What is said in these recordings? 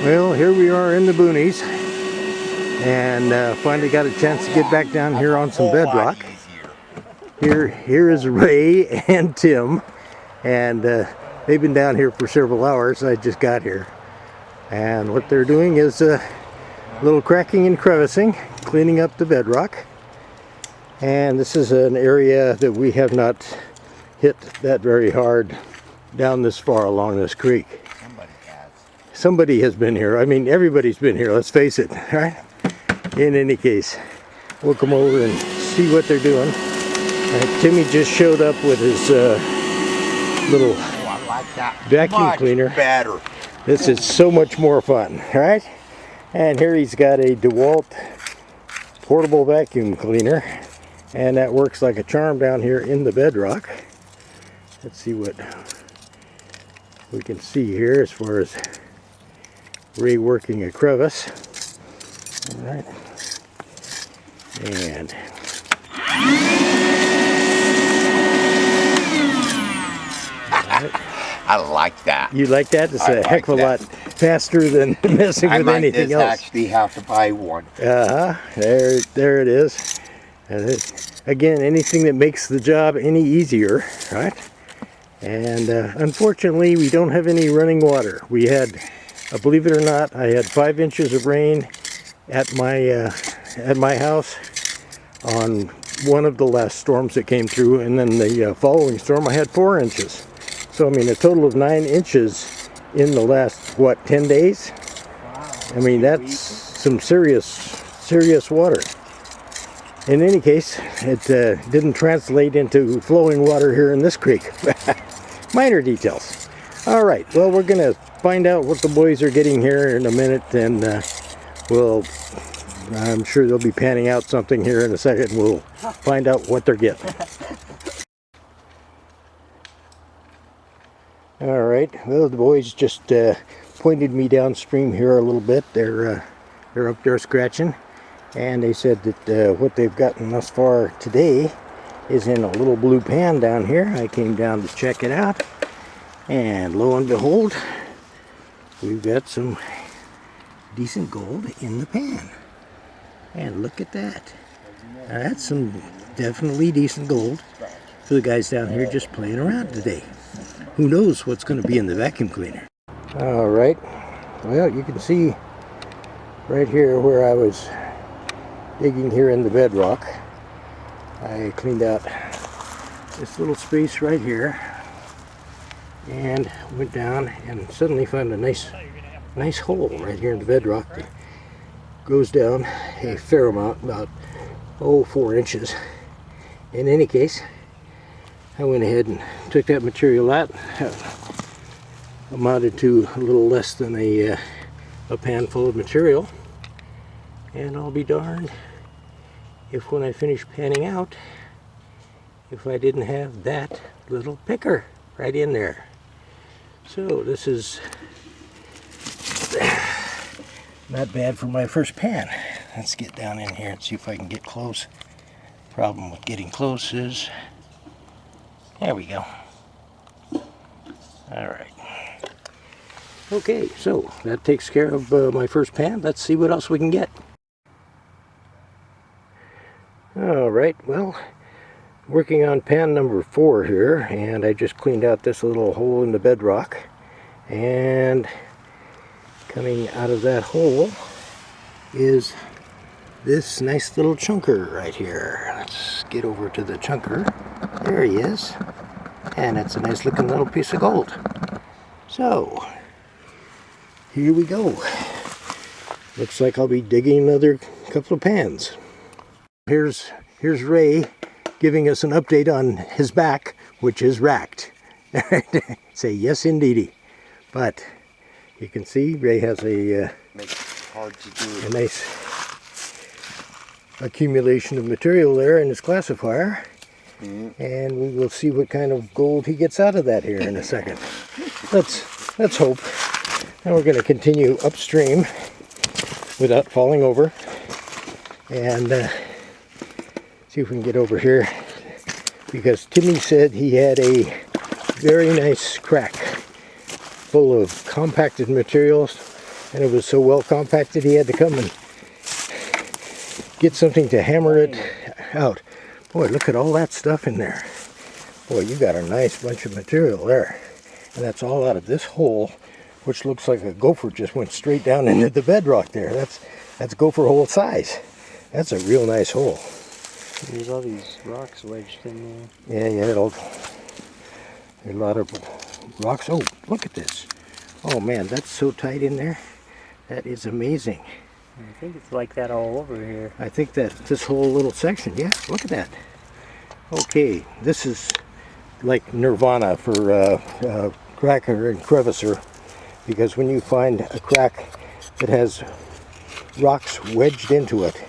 Well, here we are in the boonies, and finally got a chance to get back down here on some bedrock. Here is Ray and Tim, and they've been down here for several hours. I just got here, and what they're doing is a little cracking and crevicing, cleaning up the bedrock. And this is an area that we have not hit that very hard down this far along this creek. Somebody has been here. I mean, everybody's been here, let's face it, right? In any case, we'll come over and see what they're doing. Timmy just showed up with his little vacuum cleaner. Better. This is so much more fun, right? And here he's got a DeWalt portable vacuum cleaner, and that works like a charm down here in the bedrock. Let's see what we can see here as far as reworking a crevice. All right, and I like that. you like that? It's a heck of a lot faster than messing with anything else. I might actually have to buy one. There it is. And again, anything that makes the job any easier, right? And unfortunately, we don't have any running water. We had, believe it or not, I had 5 inches of rain at my house on one of the last storms that came through, and then the following storm I had 4 inches. So I mean, a total of 9 inches in the last, what, 10 days? Wow. I mean, that's some serious water. In any case, it didn't translate into flowing water here in this creek. Minor details. All right, well, we're gonna find out what the boys are getting here in a minute, and I'm sure they'll be panning out something here in a second. We'll find out what they're getting. All right, well, the boys just pointed me downstream here a little bit. They're up there scratching, and they said that what they've gotten thus far today is in a little blue pan down here. I came down to check it out, and lo and behold, we've got some decent gold in the pan. And look at that. Now, that's some definitely decent gold for the guys down here just playing around today. Who knows what's going to be in the vacuum cleaner. All right, well, you can see right here where I was digging here in the bedrock. I cleaned out this little space right here and went down and suddenly found a nice hole right here in the bedrock that goes down a fair amount, about 4 inches. In any case, I went ahead and took that material out. Amounted to a little less than a pan full of material, and I'll be darned if when I finish panning out, if I didn't have that little picker right in there. So this is not bad for my first pan. Let's get down in here and see if I can get close. Problem with getting close is, there we go. All right. Okay, so that takes care of my first pan. Let's see what else we can get. All right, well, working on pan number 4 here, and I just cleaned out this little hole in the bedrock, and coming out of that hole is this nice little chunker right here. Let's get over to the chunker. There he is, and it's a nice looking little piece of gold. So here we go. Looks like I'll be digging another couple of pans. Here's Ray giving us an update on his back, which is racked. Say yes indeedy. But you can see Ray has a nice accumulation of material there in his classifier. And we will see what kind of gold he gets out of that here in a second. Let's hope. And we're going to continue upstream without falling over, and see if we can get over here, because Timmy said he had a very nice crack full of compacted materials and it was so well compacted he had to come and get something to hammer it out. Boy, look at all that stuff in there. Boy, you got a nice bunch of material there. And that's all out of this hole, which looks like a gopher just went straight down into the bedrock there. That's gopher hole size. That's a real nice hole. There's all these rocks wedged in Yeah, there. a lot of rocks. Oh, look at this. Oh man, that's so tight in there. That is amazing. I think it's like that all over here. I think that this whole little section, yeah, look at that. Okay, this is like nirvana for cracker and crevicer, because when you find a crack that has rocks wedged into it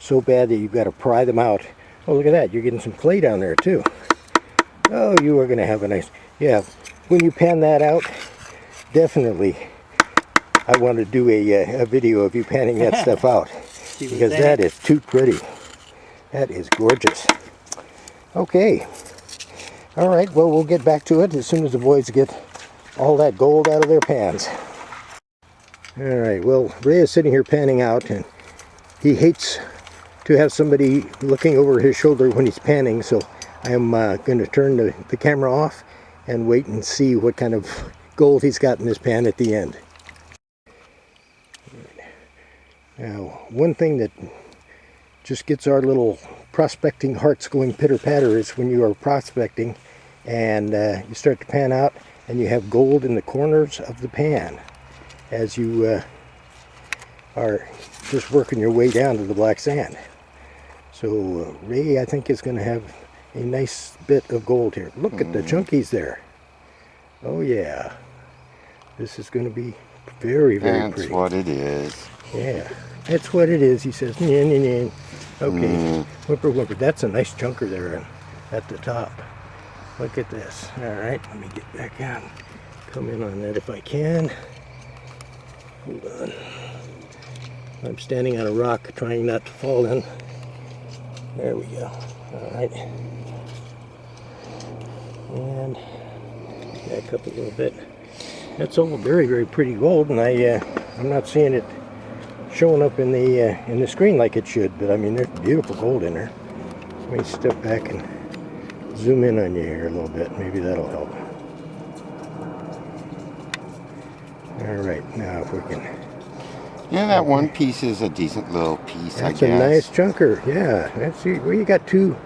so bad that you've got to pry them out. Oh, look at that, you're getting some clay down there too. Oh, you are going to have a nice, yeah, when you pan that out, definitely I want to do a video of you panning that stuff out, because that is too pretty. That is gorgeous. Okay. All right, well, we'll get back to it as soon as the boys get all that gold out of their pans. All right, well, Ray is sitting here panning out, and he hates to have somebody looking over his shoulder when he's panning, so I am going to turn the camera off and wait and see what kind of gold he's got in his pan at the end. Now, one thing that just gets our little prospecting hearts going pitter-patter is when you are prospecting and you start to pan out and you have gold in the corners of the pan as you are just working your way down to the black sand. So Ray, I think, is going to have a nice bit of gold here. Look at the chunkies there. Oh yeah, this is going to be very, very pretty. That's what it is. Yeah, that's what it is, he says. Nye, nye, nye. Okay, whimper, whimper. That's a nice chunker there at the top. Look at this. All right, let me get back on. Come in on that if I can. Hold on. I'm standing on a rock trying not to fall in. There we go. All right. And back up a little bit. That's all very, very pretty gold, and I'm not seeing it showing up in the screen like it should, but I mean, there's beautiful gold in there. Let me step back and zoom in on you here a little bit. Maybe that'll help. All right, now if we can. Yeah, that one piece is a decent little piece, I guess. That's a nice chunker. Yeah, that's well, you got two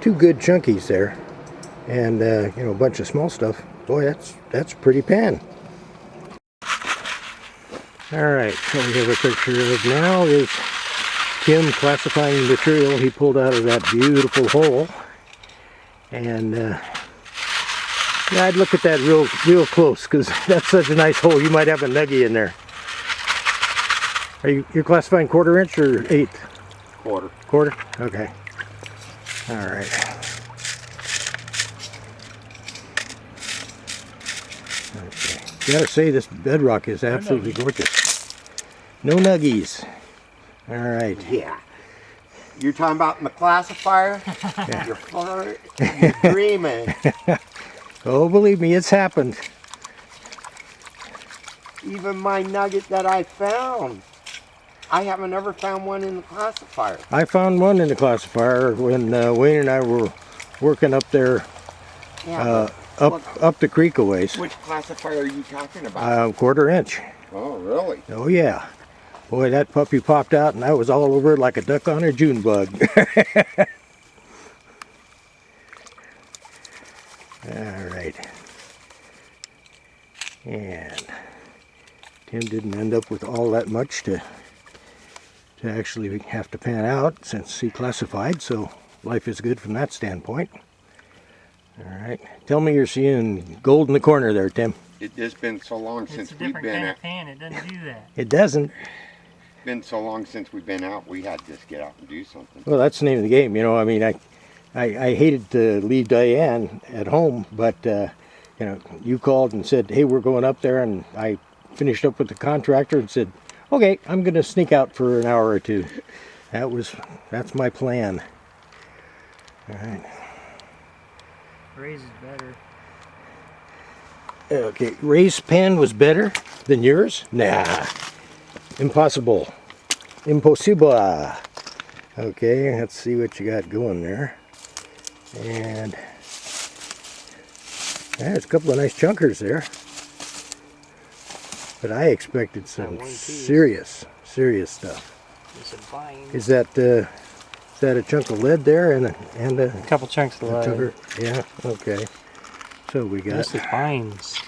good chunkies there, and you know, a bunch of small stuff. Boy, that's a pretty pan. All right, so we have a picture of now is Tim classifying the material he pulled out of that beautiful hole, and yeah, I'd look at that real close, because that's such a nice hole. You might have a nuggie in there. You're classifying 1/4 inch or 1/8? Quarter. Quarter? Okay. All right. Okay. Gotta say, this bedrock is absolutely gorgeous. No nuggies. All right. Yeah. You're talking about in the classifier? Yeah. You're dreaming. Oh, believe me, it's happened. Even my nugget that I found, I haven't ever found one in the classifier. I found one in the classifier when Wayne and I were working up there, Yeah, up the creek a ways. which classifier are you talking about? 1/4 inch. Oh, really? Oh yeah. Boy, that puppy popped out and I was all over it like a duck on a June bug. All right. And Tim didn't end up with all that much to actually have to pan out since he classified, so life is good from that standpoint. All right. Tell me you're seeing gold in the corner there, Tim. It has been so long since we've been kind out. of pan. It doesn't do that. It doesn't. Been so long since we've been out, we had to just get out and do something. Well, that's the name of the game. You know, I mean, I hated to leave Diane at home, but you know, you called and said, hey, we're going up there, and I finished up with the contractor and said, okay, I'm going to sneak out for an hour or two. That's my plan. All right. Ray's is better. Okay, Ray's pan was better than yours? Nah. Impossible. Impossible. Okay, let's see what you got going there. And there's a couple of nice chunkers there. But I expected some serious stuff. Is that a chunk of lead there and a couple chunks of lead? Chunker? Yeah. Okay. So we got Mostly fines.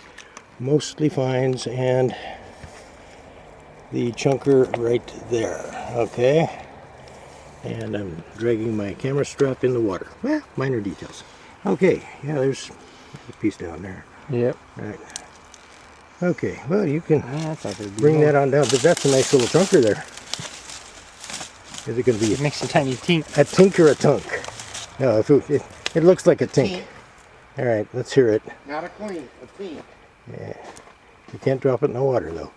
Mostly fines and the chunker right there. Okay. And I'm dragging my camera strap in the water. Well, minor details. Okay. Yeah, there's a piece down there. Yep. All right. Okay, well you can Yeah, I thought there'd be bring more. that on down, but that's a nice little chunker there. Is it going to be It makes a tiny tink. a tink or a tunk? No, if it looks like a tink. All right, let's hear it. Not a queen, a tink. Yeah, you can't drop it in the water though.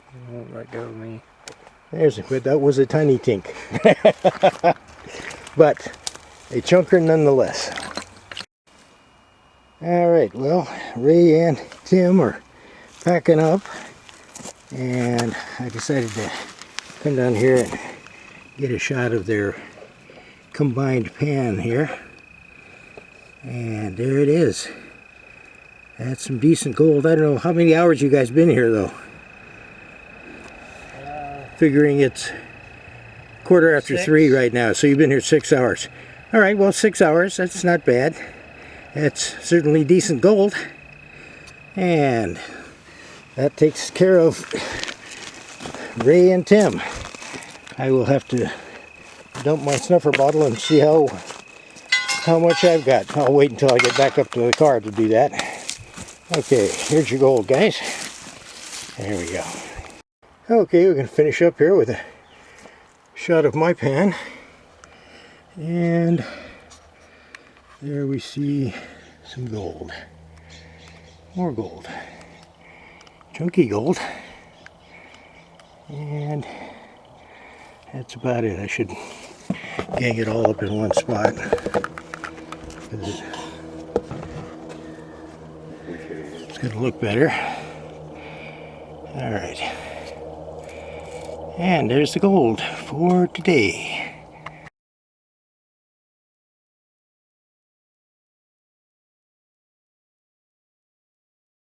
It won't let go of me. But that was a tiny tink. But a chunker nonetheless. All right, well, Ray and Tim are packing up, and I decided to come down here and get a shot of their combined pan here. And there it is. That's some decent gold. I don't know how many hours you guys been here though. Figuring it's 3:15 right now, so you've been here 6 hours. All right, well, 6 hours, that's not bad. That's certainly decent gold. And that takes care of Ray and Tim. I will have to dump my snuffer bottle and see how much I've got. I'll wait until I get back up to the car to do that. Okay, here's your gold, guys. There we go. Okay, we're going to finish up here with a shot of my pan. And there we see some gold. More gold. Chunky gold. And that's about it. I should gang it all up in one spot. It's going to look better. Alright. And there's the gold for today.